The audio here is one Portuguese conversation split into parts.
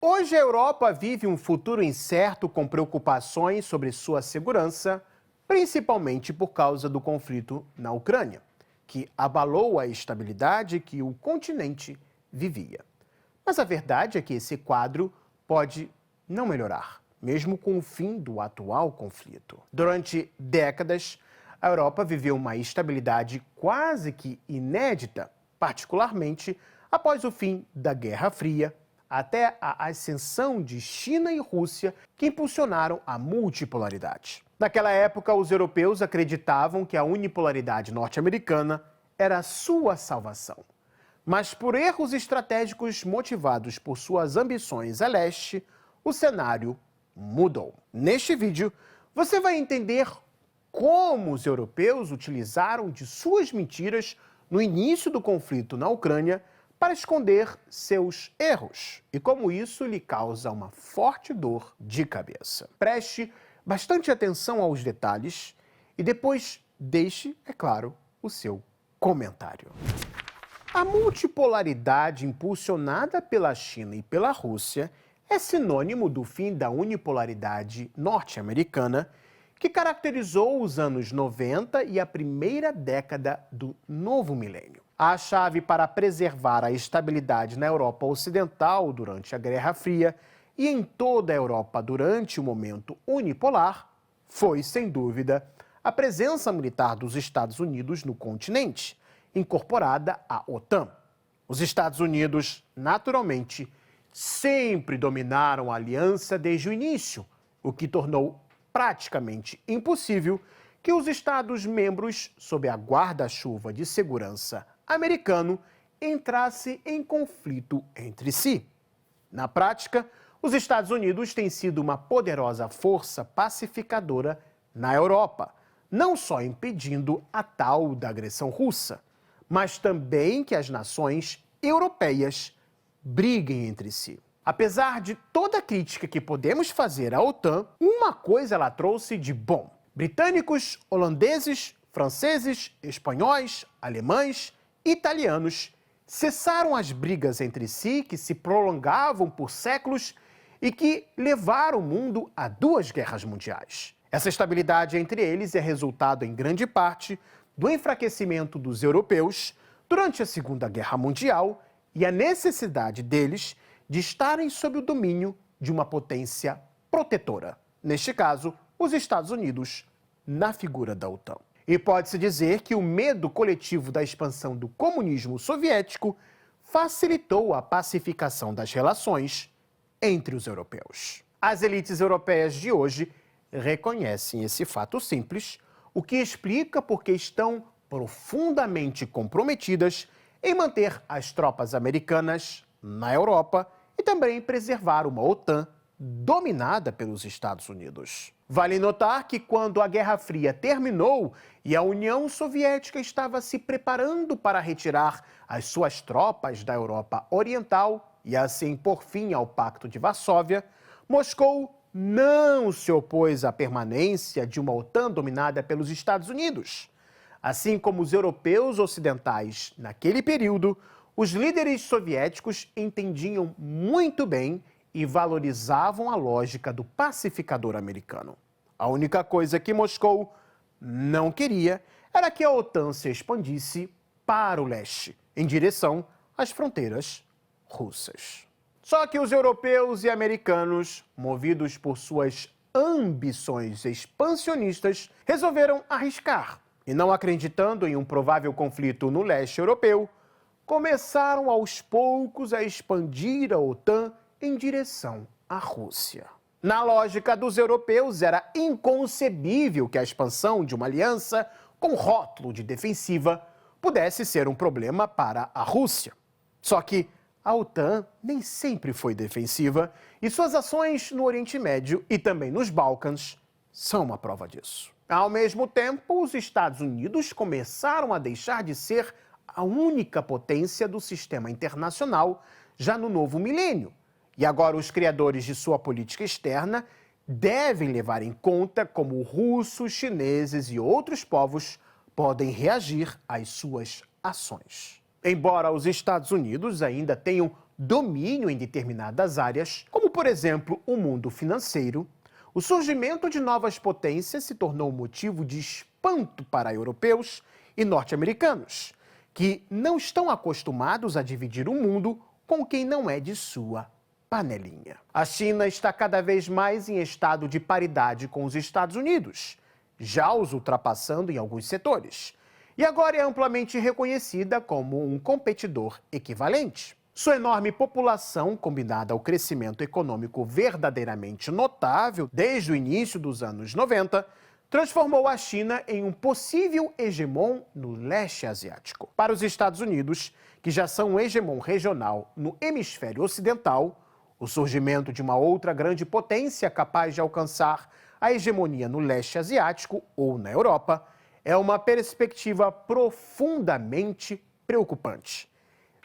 Hoje a Europa vive um futuro incerto com preocupações sobre sua segurança, principalmente por causa do conflito na Ucrânia, que abalou a estabilidade que o continente vivia. Mas a verdade é que esse quadro pode não melhorar, mesmo com o fim do atual conflito. Durante décadas, a Europa viveu uma estabilidade quase que inédita, particularmente após o fim da Guerra Fria, até a ascensão de China e Rússia, que impulsionaram a multipolaridade. Naquela época, os europeus acreditavam que a unipolaridade norte-americana era a sua salvação. Mas por erros estratégicos motivados por suas ambições a leste, o cenário mudou. Neste vídeo, você vai entender como os europeus utilizaram de suas mentiras no início do conflito na Ucrânia para esconder seus erros e como isso lhe causa uma forte dor de cabeça. Preste bastante atenção aos detalhes e depois deixe, é claro, o seu comentário. A multipolaridade impulsionada pela China e pela Rússia é sinônimo do fim da unipolaridade norte-americana que caracterizou os anos 90 e a primeira década do novo milênio. A chave para preservar a estabilidade na Europa Ocidental durante a Guerra Fria e em toda a Europa durante o momento unipolar foi, sem dúvida, a presença militar dos Estados Unidos no continente, incorporada à OTAN. Os Estados Unidos, naturalmente, sempre dominaram a aliança desde o início, o que tornou praticamente impossível que os Estados-membros, sob a guarda-chuva de segurança americano, entrasse em conflito entre si. Na prática, os Estados Unidos têm sido uma poderosa força pacificadora na Europa, não só impedindo a tal da agressão russa, mas também que as nações europeias briguem entre si. Apesar de toda a crítica que podemos fazer à OTAN, uma coisa ela trouxe de bom. Britânicos, holandeses, franceses, espanhóis, alemães, italianos cessaram as brigas entre si que se prolongavam por séculos e que levaram o mundo a 2 guerras mundiais. Essa estabilidade entre eles é resultado, em grande parte, do enfraquecimento dos europeus durante a Segunda Guerra Mundial e a necessidade deles de estarem sob o domínio de uma potência protetora, neste caso, os Estados Unidos, na figura da OTAN. E pode-se dizer que o medo coletivo da expansão do comunismo soviético facilitou a pacificação das relações entre os europeus. As elites europeias de hoje reconhecem esse fato simples, o que explica por que estão profundamente comprometidas em manter as tropas americanas na Europa e também preservar uma OTAN dominada pelos Estados Unidos. Vale notar que quando a Guerra Fria terminou e a União Soviética estava se preparando para retirar as suas tropas da Europa Oriental e assim pôr fim ao Pacto de Varsóvia, Moscou não se opôs à permanência de uma OTAN dominada pelos Estados Unidos. Assim como os europeus ocidentais naquele período, os líderes soviéticos entendiam muito bem e valorizavam a lógica do pacificador americano. A única coisa que Moscou não queria era que a OTAN se expandisse para o leste, em direção às fronteiras russas. Só que os europeus e americanos, movidos por suas ambições expansionistas, resolveram arriscar e, não acreditando em um provável conflito no leste europeu, começaram aos poucos a expandir a OTAN em direção à Rússia. Na lógica dos europeus, era inconcebível que a expansão de uma aliança com rótulo de defensiva pudesse ser um problema para a Rússia. Só que a OTAN nem sempre foi defensiva e suas ações no Oriente Médio e também nos Balcãs são uma prova disso. Ao mesmo tempo, os Estados Unidos começaram a deixar de ser a única potência do sistema internacional já no novo milênio. E agora os criadores de sua política externa devem levar em conta como russos, chineses e outros povos podem reagir às suas ações. Embora os Estados Unidos ainda tenham domínio em determinadas áreas, como por exemplo o mundo financeiro, o surgimento de novas potências se tornou motivo de espanto para europeus e norte-americanos, que não estão acostumados a dividir o mundo com quem não é de sua panelinha. A China está cada vez mais em estado de paridade com os Estados Unidos, já os ultrapassando em alguns setores, e agora é amplamente reconhecida como um competidor equivalente. Sua enorme população, combinada ao crescimento econômico verdadeiramente notável desde o início dos anos 90, transformou a China em um possível hegemon no leste asiático. Para os Estados Unidos, que já são um hegemon regional no hemisfério ocidental, o surgimento de uma outra grande potência capaz de alcançar a hegemonia no leste asiático ou na Europa é uma perspectiva profundamente preocupante.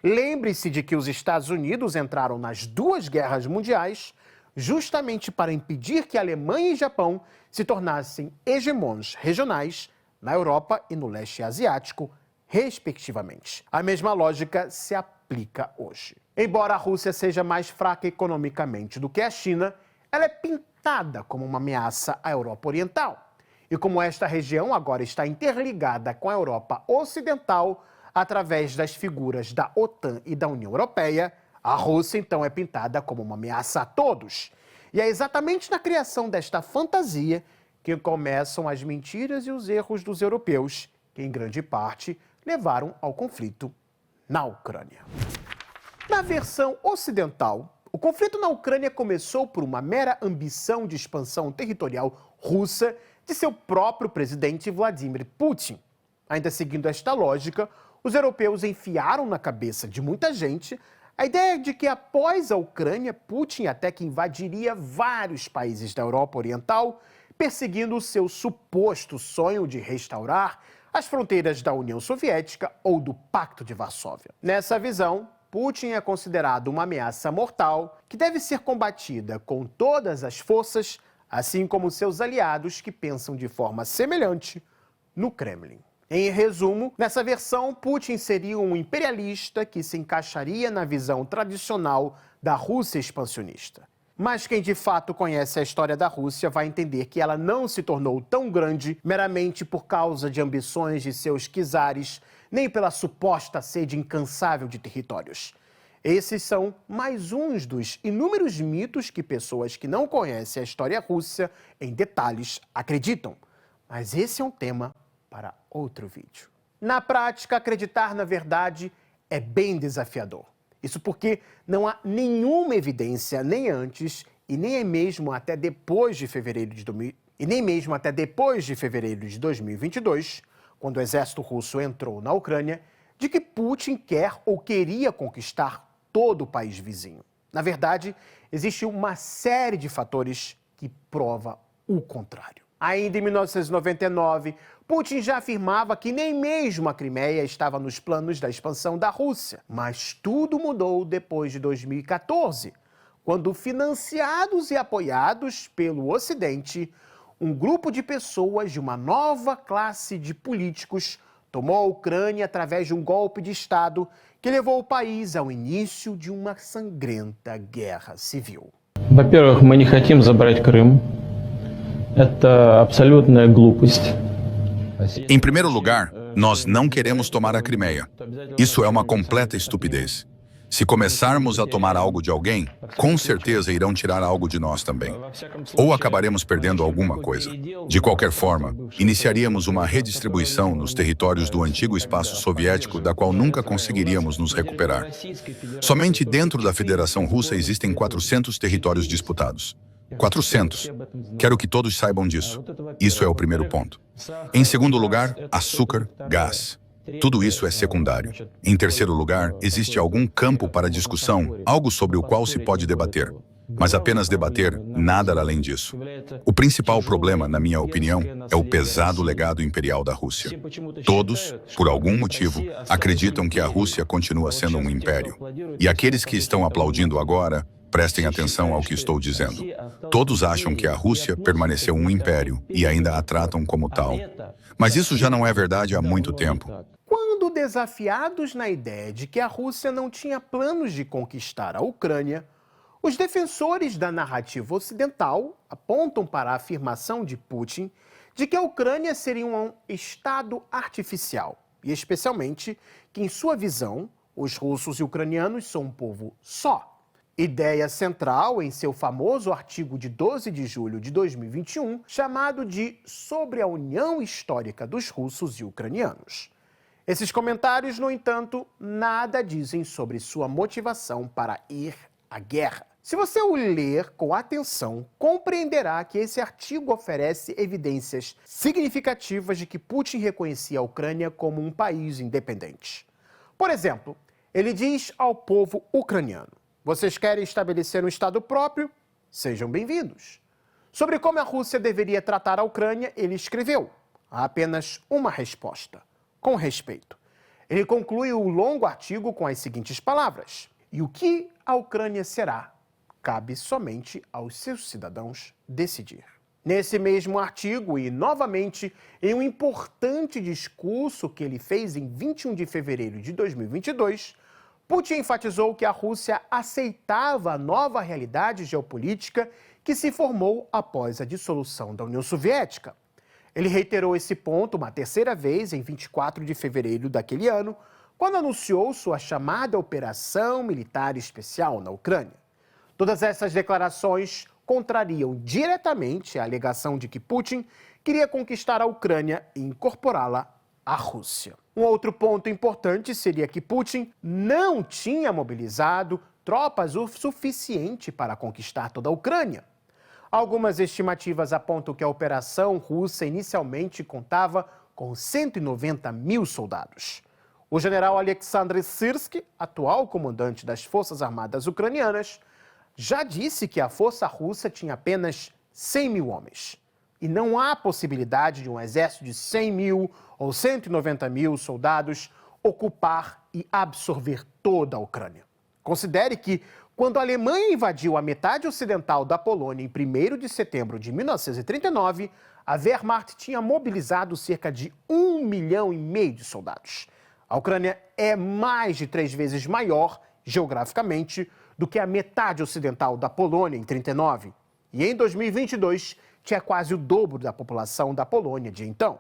Lembre-se de que os Estados Unidos entraram nas duas guerras mundiais justamente para impedir que Alemanha e Japão se tornassem hegemons regionais na Europa e no leste asiático, respectivamente. A mesma lógica se aplica hoje. Embora a Rússia seja mais fraca economicamente do que a China, ela é pintada como uma ameaça à Europa Oriental. E como esta região agora está interligada com a Europa Ocidental, através das figuras da OTAN e da União Europeia, a Rússia então é pintada como uma ameaça a todos. E é exatamente na criação desta fantasia que começam as mentiras e os erros dos europeus, que em grande parte levaram ao conflito na Ucrânia. Na versão ocidental, o conflito na Ucrânia começou por uma mera ambição de expansão territorial russa de seu próprio presidente Vladimir Putin. Ainda seguindo esta lógica, os europeus enfiaram na cabeça de muita gente a ideia de que após a Ucrânia, Putin até que invadiria vários países da Europa Oriental, perseguindo o seu suposto sonho de restaurar as fronteiras da União Soviética ou do Pacto de Varsóvia. Nessa visão, Putin é considerado uma ameaça mortal que deve ser combatida com todas as forças, assim como seus aliados que pensam de forma semelhante no Kremlin. Em resumo, nessa versão, Putin seria um imperialista que se encaixaria na visão tradicional da Rússia expansionista. Mas quem de fato conhece a história da Rússia vai entender que ela não se tornou tão grande meramente por causa de ambições de seus czares, nem pela suposta sede incansável de territórios. Esses são mais uns dos inúmeros mitos que pessoas que não conhecem a história russa em detalhes acreditam. Mas esse é um tema para outro vídeo. Na prática, acreditar na verdade é bem desafiador. Isso porque não há nenhuma evidência nem antes e nem mesmo até depois de fevereiro de 2022, quando o exército russo entrou na Ucrânia, de que Putin quer ou queria conquistar todo o país vizinho. Na verdade, existe uma série de fatores que prova o contrário. Ainda em 1999, Putin já afirmava que nem mesmo a Crimeia estava nos planos da expansão da Rússia. Mas tudo mudou depois de 2014, quando, financiados e apoiados pelo Ocidente, um grupo de pessoas de uma nova classe de políticos tomou a Ucrânia através de um golpe de Estado que levou o país ao início de uma sangrenta guerra civil. Во-первых, мы не хотим забрать Крым. Это абсолютная глупость. Em primeiro lugar, nós não queremos tomar a Crimeia. Isso é uma completa estupidez. Se começarmos a tomar algo de alguém, com certeza irão tirar algo de nós também. Ou acabaremos perdendo alguma coisa. De qualquer forma, iniciaríamos uma redistribuição nos territórios do antigo espaço soviético, da qual nunca conseguiríamos nos recuperar. Somente dentro da Federação Russa existem 400 territórios disputados. 400. Quero que todos saibam disso. Isso é o primeiro ponto. Em segundo lugar, açúcar, gás. Tudo isso é secundário. Em terceiro lugar, existe algum campo para discussão, algo sobre o qual se pode debater. Mas apenas debater, nada além disso. O principal problema, na minha opinião, é o pesado legado imperial da Rússia. Todos, por algum motivo, acreditam que a Rússia continua sendo um império. E aqueles que estão aplaudindo agora, prestem atenção ao que estou dizendo. Todos acham que a Rússia permaneceu um império e ainda a tratam como tal. Mas isso já não é verdade há muito tempo. Quando desafiados na ideia de que a Rússia não tinha planos de conquistar a Ucrânia, os defensores da narrativa ocidental apontam para a afirmação de Putin de que a Ucrânia seria um estado artificial, e especialmente que, em sua visão, os russos e ucranianos são um povo só. Ideia central em seu famoso artigo de 12 de julho de 2021, chamado de Sobre a União Histórica dos Russos e Ucranianos. Esses comentários, no entanto, nada dizem sobre sua motivação para ir à guerra. Se você o ler com atenção, compreenderá que esse artigo oferece evidências significativas de que Putin reconhecia a Ucrânia como um país independente. Por exemplo, ele diz ao povo ucraniano: vocês querem estabelecer um Estado próprio? Sejam bem-vindos. Sobre como a Rússia deveria tratar a Ucrânia, ele escreveu: há apenas uma resposta: com respeito. Ele conclui o longo artigo com as seguintes palavras: e o que a Ucrânia será, cabe somente aos seus cidadãos decidir. Nesse mesmo artigo e, novamente, em um importante discurso que ele fez em 21 de fevereiro de 2022, Putin enfatizou que a Rússia aceitava a nova realidade geopolítica que se formou após a dissolução da União Soviética. Ele reiterou esse ponto uma terceira vez em 24 de fevereiro daquele ano, quando anunciou sua chamada Operação Militar Especial na Ucrânia. Todas essas declarações contrariam diretamente a alegação de que Putin queria conquistar a Ucrânia e incorporá-la à Rússia. Um outro ponto importante seria que Putin não tinha mobilizado tropas o suficiente para conquistar toda a Ucrânia. Algumas estimativas apontam que a operação russa inicialmente contava com 190 mil soldados. O general Alexander Syrsky, atual comandante das Forças Armadas Ucranianas, já disse que a força russa tinha apenas 100 mil homens. E não há possibilidade de um exército de 100 mil ou 190 mil soldados ocupar e absorver toda a Ucrânia. Considere que, quando a Alemanha invadiu a metade ocidental da Polônia em 1º de setembro de 1939, a Wehrmacht tinha mobilizado cerca de 1,5 milhão de soldados. A Ucrânia é mais de 3 vezes maior, geograficamente, do que a metade ocidental da Polônia em 1939. E em 2022, tinha quase o dobro da população da Polônia de então.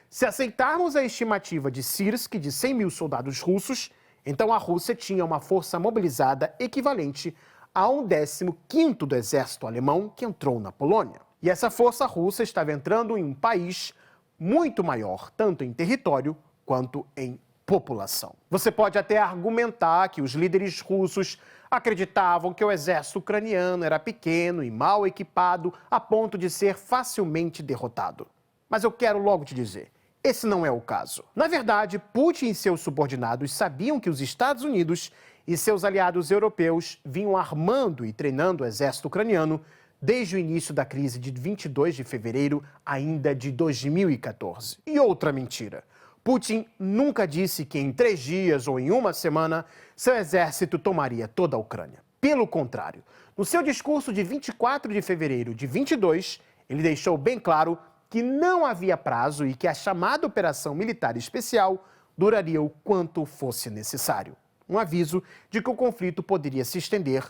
Se aceitarmos a estimativa de Syrsky de 100 mil soldados russos, então a Rússia tinha uma força mobilizada equivalente a 1/15 do exército alemão que entrou na Polônia. E essa força russa estava entrando em um país muito maior, tanto em território quanto em população. Você pode até argumentar que os líderes russos acreditavam que o exército ucraniano era pequeno e mal equipado a ponto de ser facilmente derrotado. Mas eu quero logo te dizer, esse não é o caso. Na verdade, Putin e seus subordinados sabiam que os Estados Unidos e seus aliados europeus vinham armando e treinando o exército ucraniano desde o início da crise de 22 de fevereiro ainda de 2014. E outra mentira: Putin nunca disse que em 3 dias ou em uma semana seu exército tomaria toda a Ucrânia. Pelo contrário, no seu discurso de 24 de fevereiro de 22, ele deixou bem claro que não havia prazo e que a chamada Operação Militar Especial duraria o quanto fosse necessário. Um aviso de que o conflito poderia se estender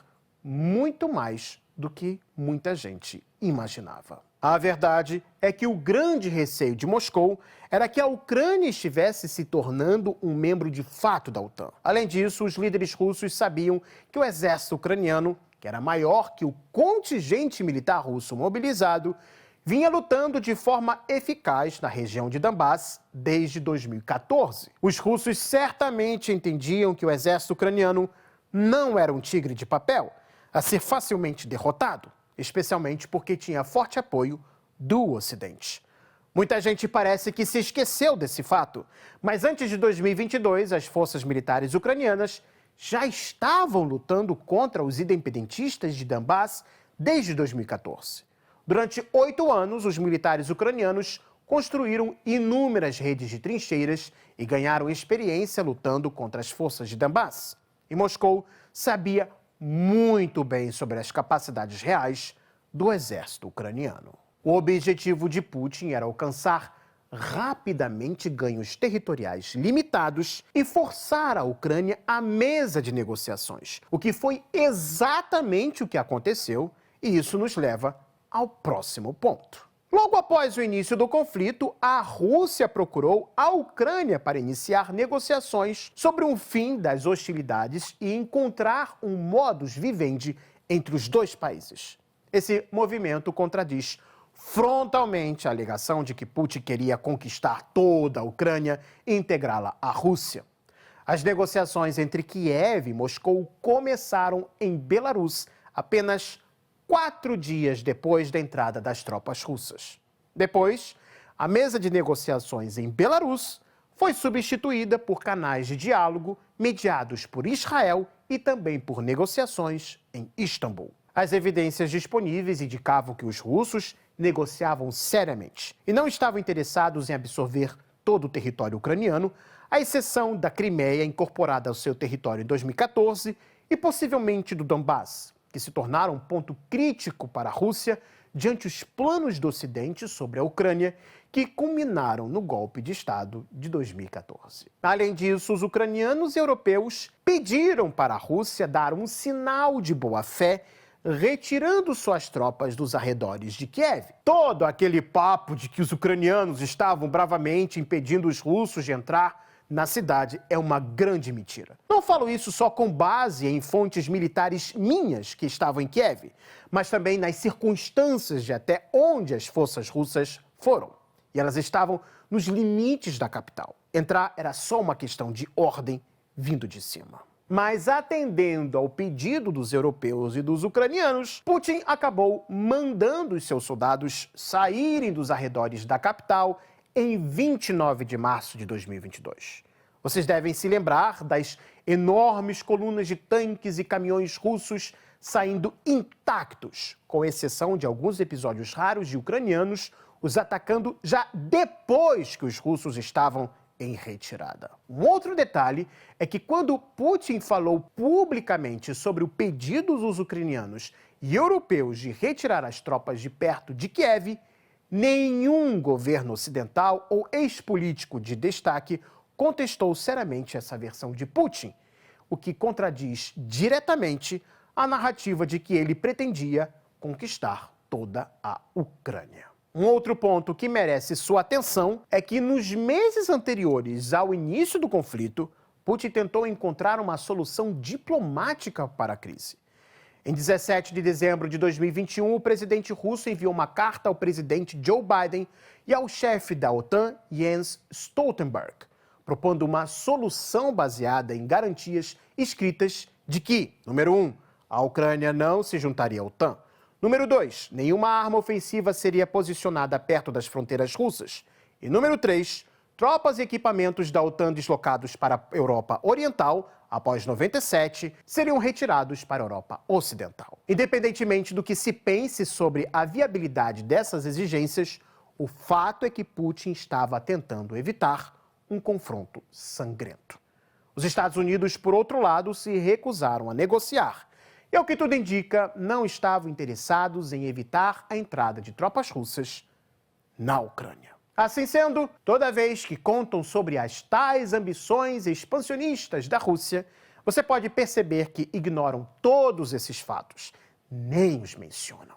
muito mais do que muita gente imaginava. A verdade é que o grande receio de Moscou era que a Ucrânia estivesse se tornando um membro de fato da OTAN. Além disso, os líderes russos sabiam que o exército ucraniano, que era maior que o contingente militar russo mobilizado, vinha lutando de forma eficaz na região de Donbass desde 2014. Os russos certamente entendiam que o exército ucraniano não era um tigre de papel a ser facilmente derrotado, especialmente porque tinha forte apoio do Ocidente. Muita gente parece que se esqueceu desse fato, mas antes de 2022, as forças militares ucranianas já estavam lutando contra os independentistas de Donbass desde 2014. Durante 8 anos, os militares ucranianos construíram inúmeras redes de trincheiras e ganharam experiência lutando contra as forças de Donbass. E Moscou sabia muito bem sobre as capacidades reais do exército ucraniano. O objetivo de Putin era alcançar rapidamente ganhos territoriais limitados e forçar a Ucrânia à mesa de negociações, o que foi exatamente o que aconteceu, e isso nos leva ao próximo ponto. Logo após o início do conflito, a Rússia procurou a Ucrânia para iniciar negociações sobre um fim das hostilidades e encontrar um modus vivendi entre os dois países. Esse movimento contradiz frontalmente a alegação de que Putin queria conquistar toda a Ucrânia e integrá-la à Rússia. As negociações entre Kiev e Moscou começaram em Belarus apenas 4 dias depois da entrada das tropas russas. Depois, a mesa de negociações em Belarus foi substituída por canais de diálogo mediados por Israel e também por negociações em Istambul. As evidências disponíveis indicavam que os russos negociavam seriamente e não estavam interessados em absorver todo o território ucraniano, à exceção da Crimeia, incorporada ao seu território em 2014, e possivelmente do Donbass, que se tornaram um ponto crítico para a Rússia diante os planos do Ocidente sobre a Ucrânia, que culminaram no golpe de Estado de 2014. Além disso, os ucranianos e europeus pediram para a Rússia dar um sinal de boa-fé, retirando suas tropas dos arredores de Kiev. Todo aquele papo de que os ucranianos estavam bravamente impedindo os russos de entrar na cidade é uma grande mentira. Não falo isso só com base em fontes militares minhas que estavam em Kiev, mas também nas circunstâncias de até onde as forças russas foram. E elas estavam nos limites da capital. Entrar era só uma questão de ordem vindo de cima. Mas atendendo ao pedido dos europeus e dos ucranianos, Putin acabou mandando os seus soldados saírem dos arredores da capital em 29 de março de 2022. Vocês devem se lembrar das enormes colunas de tanques e caminhões russos saindo intactos, com exceção de alguns episódios raros de ucranianos os atacando já depois que os russos estavam em retirada. Um outro detalhe é que quando Putin falou publicamente sobre o pedido dos ucranianos e europeus de retirar as tropas de perto de Kiev, nenhum governo ocidental ou ex-político de destaque contestou seriamente essa versão de Putin, o que contradiz diretamente a narrativa de que ele pretendia conquistar toda a Ucrânia. Um outro ponto que merece sua atenção é que nos meses anteriores ao início do conflito, Putin tentou encontrar uma solução diplomática para a crise. Em 17 de dezembro de 2021, o presidente russo enviou uma carta ao presidente Joe Biden e ao chefe da OTAN, Jens Stoltenberg, propondo uma solução baseada em garantias escritas de que, número 1, a Ucrânia não se juntaria à OTAN. Número 2, nenhuma arma ofensiva seria posicionada perto das fronteiras russas. E número 3, tropas e equipamentos da OTAN deslocados para a Europa Oriental, após 97, seriam retirados para a Europa Ocidental. Independentemente do que se pense sobre a viabilidade dessas exigências, o fato é que Putin estava tentando evitar um confronto sangrento. Os Estados Unidos, por outro lado, se recusaram a negociar. E, ao que tudo indica, não estavam interessados em evitar a entrada de tropas russas na Ucrânia. Assim sendo, toda vez que contam sobre as tais ambições expansionistas da Rússia, você pode perceber que ignoram todos esses fatos, nem os mencionam.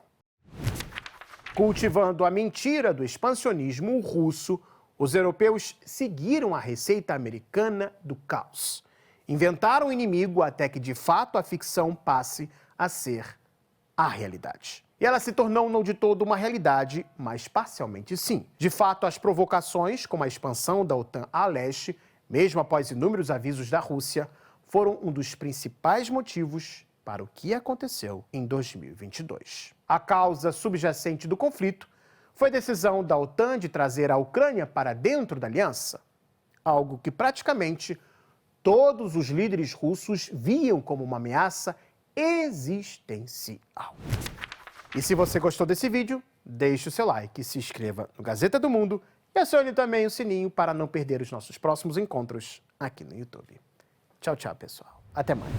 Cultivando a mentira do expansionismo russo, os europeus seguiram a receita americana do caos. Inventaram o inimigo até que, de fato, a ficção passe a ser a realidade. E ela se tornou não de todo uma realidade, mas parcialmente sim. De fato, as provocações, como a expansão da OTAN a leste, mesmo após inúmeros avisos da Rússia, foram um dos principais motivos para o que aconteceu em 2022. A causa subjacente do conflito foi a decisão da OTAN de trazer a Ucrânia para dentro da aliança, algo que praticamente todos os líderes russos viam como uma ameaça existencial. E se você gostou desse vídeo, deixe o seu like, se inscreva no Gazeta do Mundo e acione também o sininho para não perder os nossos próximos encontros aqui no YouTube. Tchau, tchau, pessoal. Até mais.